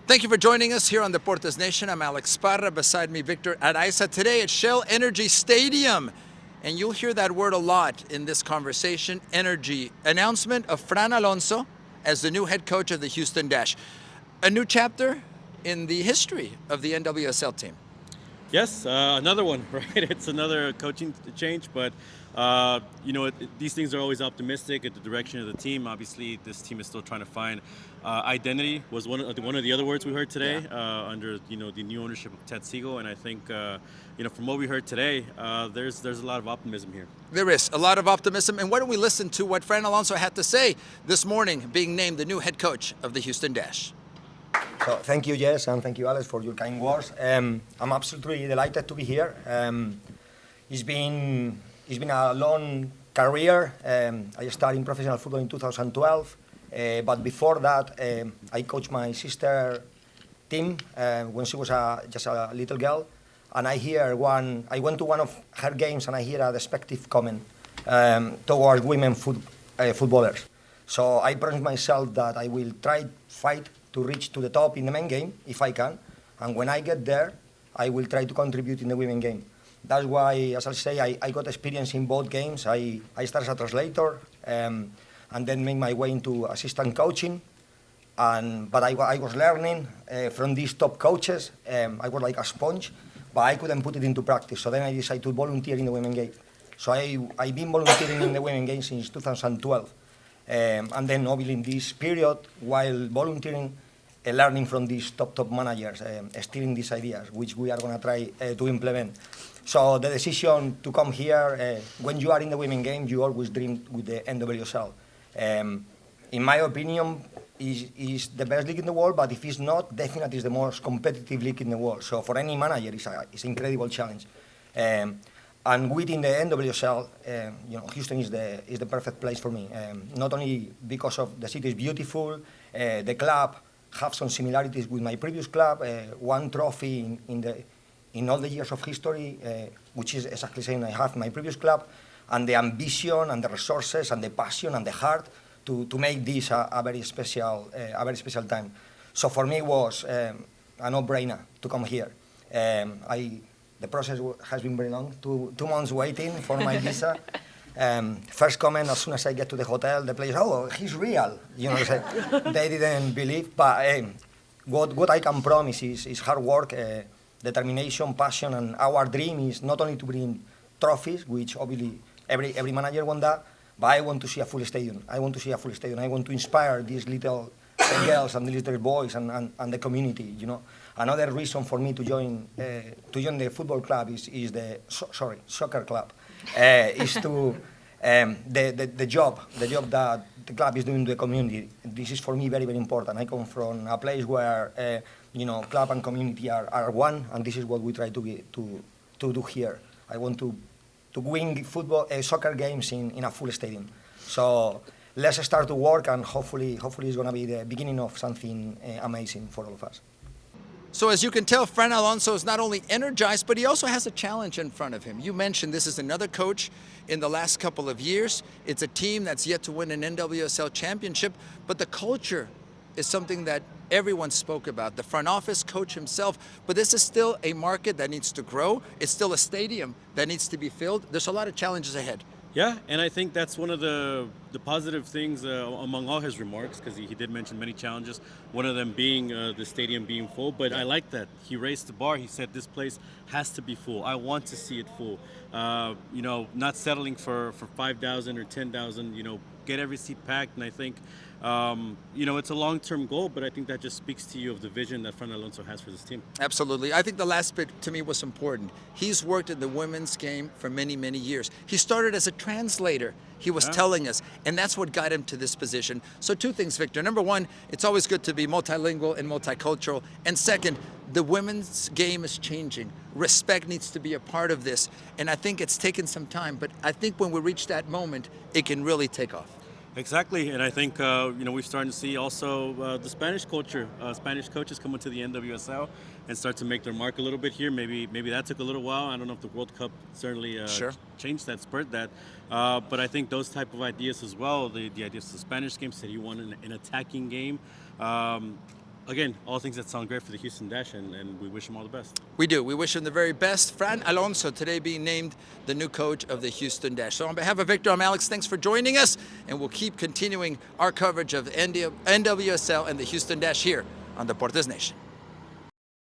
Thank you for joining us here on Deportes Nation. I'm Alex Parra, beside me Victor Araiza. Today at Shell Energy Stadium. And you'll hear that word a lot in this conversation, energy. Announcement of Fran Alonso as the new head coach of the Houston Dash. A new chapter in the history of the NWSL team. Yes, another one, right? It's another coaching change, but these things are always optimistic at the direction of the team. Obviously, this team is still trying to find identity. Was one of the other words we heard today under the new ownership of Ted Siegel, and I think from what we heard today, there's a lot of optimism here. There is a lot of optimism, and why don't we listen to what Fran Alonso had to say this morning, being named the new head coach of the Houston Dash. So thank you, Jess, and thank you, Alex, for your kind words. I'm absolutely delighted to be here. It's been a long career. I started in professional football in 2012, but before that, I coached my sister team when she was just a little girl, and I went to one of her games, and I hear a despective comment towards women footballers. So I promised myself that I will fight to reach to the top in the men game, if I can. And when I get there, I will try to contribute in the women game. That's why, as I say, I got experience in both games. I started as a translator and then made my way into assistant coaching. But I was learning from these top coaches. I was like a sponge, but I couldn't put it into practice. So then I decided to volunteer in the women game. So I've been volunteering in the women game since 2012. And then obviously in this period, while volunteering, learning from these top managers, stealing these ideas, which we are going to try to implement. So the decision to come here, when you are in the women game, you always dream with the NWSL. In my opinion, is the best league in the world, but if it's not, definitely is the most competitive league in the world. So for any manager, it's an incredible challenge. And within the NWSL, Houston is the perfect place for me. Not only because of the city is beautiful, the club have some similarities with my previous club. One trophy in all the years of history, which is exactly the same I have in my previous club, and the ambition and the resources and the passion and the heart to make this a very special time. So for me, it was a no-brainer to come here. The process has been very long, 2 months waiting for my visa. First comment, as soon as I get to the hotel, the players, oh, he's real. They didn't believe, but what I can promise is hard work, determination, passion, and our dream is not only to bring trophies, which obviously every manager wants that, but I want to see a full stadium. I want to inspire these little girls and these little boys and the community, Another reason for me to join the football club is the soccer club, is to the job that the club is doing to the community. This is for me very, very important. I come from a place where club and community are one, and this is what we try to do here. I want to win soccer games in a full stadium. So let's start to work, and hopefully it's going to be the beginning of something amazing for all of us. So as you can tell, Fran Alonso is not only energized, but he also has a challenge in front of him. You mentioned this is another coach in the last couple of years. It's a team that's yet to win an NWSL championship, but the culture is something that everyone spoke about. The front office, coach himself, but this is still a market that needs to grow. It's still a stadium that needs to be filled. There's a lot of challenges ahead. Yeah, and I think that's one of the positive things among all his remarks, because he did mention many challenges, one of them being the stadium being full, but I like that. He raised the bar. He said this place has to be full. I want to see it full. Not settling for 5,000 or 10,000, get every seat packed, and I think it's a long-term goal, but I think that just speaks to you of the vision that Fran Alonso has for this team. Absolutely. I think the last bit to me was important. He's worked in the women's game for many, many years. He started as a translator. He was telling us, and that's what got him to this position. So 2 things, Victor. Number 1, it's always good to be multilingual and multicultural. And second, the women's game is changing. Respect needs to be a part of this. And I think it's taken some time, but I think when we reach that moment, it can really take off. Exactly, and I think we're starting to see also the Spanish culture, Spanish coaches come into the NWSL and start to make their mark a little bit here. Maybe that took a little while. I don't know if the World Cup certainly changed that, spurred that, but I think those type of ideas as well. The ideas of the Spanish game said you want an attacking game. again, all things that sound great for the Houston Dash, and we wish him all the best. We do. We wish him the very best. Fran Alonso today being named the new coach of the Houston Dash. So on behalf of Victor, I'm Alex. Thanks for joining us, and we'll keep continuing our coverage of NWSL and the Houston Dash here on Deportes Nation.